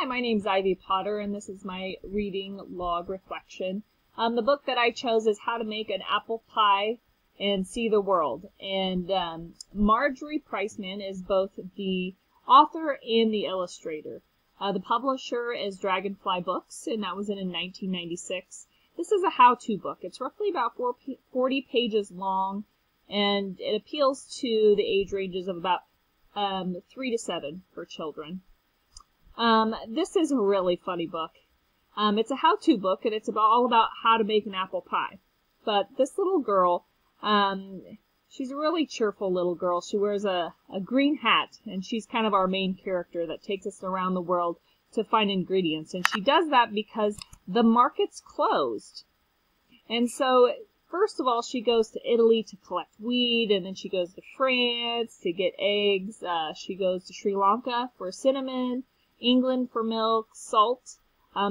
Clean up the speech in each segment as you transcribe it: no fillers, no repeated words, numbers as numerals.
Hi, my name's Ivy Potter, and this is my reading log reflection. The book that I chose is How to Make an Apple Pie and See the World. And Marjorie Priceman is both the author and the illustrator. The publisher is Dragonfly Books, and that was in 1996. This is a how-to book. It's roughly about 40 pages long, and it appeals to the age ranges of about 3 to 7 for children. This is a really funny book. It's a how-to book, and it's all about how to make an apple pie. But this little girl, she's a really cheerful little girl. She wears a green hat, and she's kind of our main character that takes us around the world to find ingredients. And she does that because the market's closed. And so, first of all, she goes to Italy to collect wheat, and then she goes to France to get eggs. She goes to Sri Lanka for cinnamon, England for milk, salt.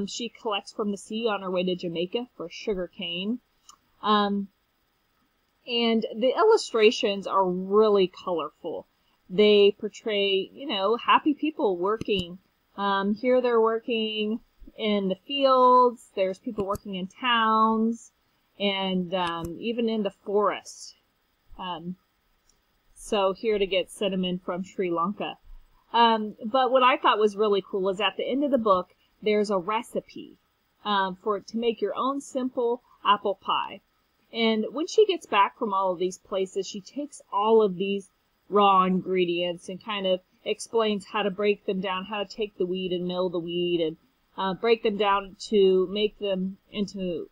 She collects from the sea on her way to Jamaica for sugar cane. And the illustrations are really colorful. They portray, happy people working. Here they're working in the fields. There's people working in towns and even in the forest. So here to get cinnamon from Sri Lanka. But what I thought was really cool is at the end of the book, there's a recipe to make your own simple apple pie. And when she gets back from all of these places, she takes all of these raw ingredients and kind of explains how to break them down, how to take the wheat and mill the wheat and break them down to make them into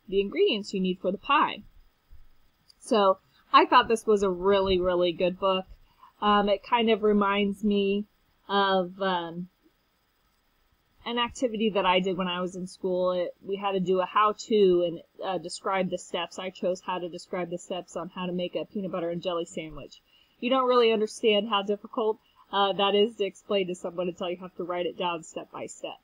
the ingredients you need for the pie. So I thought this was a really, really good book. It kind of reminds me of an activity that I did when I was in school. We had to do a how-to and describe the steps. I chose how to describe the steps on how to make a peanut butter and jelly sandwich. You don't really understand how difficult that is to explain to someone until you have to write it down step by step.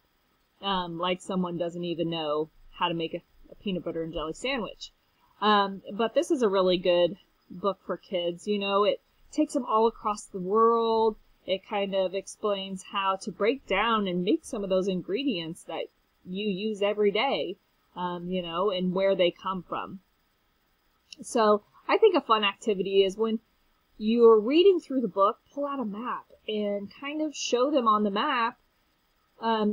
Like someone doesn't even know how to make a peanut butter and jelly sandwich. But this is a really good book for kids. It takes them all across the world. It kind of explains how to break down and make some of those ingredients that you use every day, and where they come from. So I think a fun activity is when you're reading through the book, pull out a map and kind of show them on the map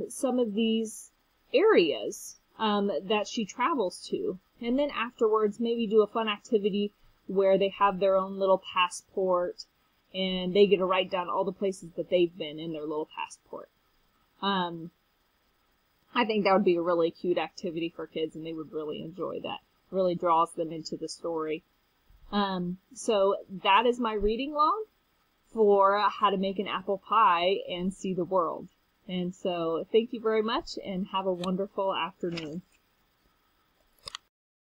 some of these areas that she travels to. And then afterwards, maybe do a fun activity where they have their own little passport and they get to write down all the places that they've been in their little passport. I think that would be a really cute activity for kids, and they would really enjoy that. It really draws them into the story. So that is my reading log for How to Make an Apple Pie and See the World. And so thank you very much, and have a wonderful afternoon.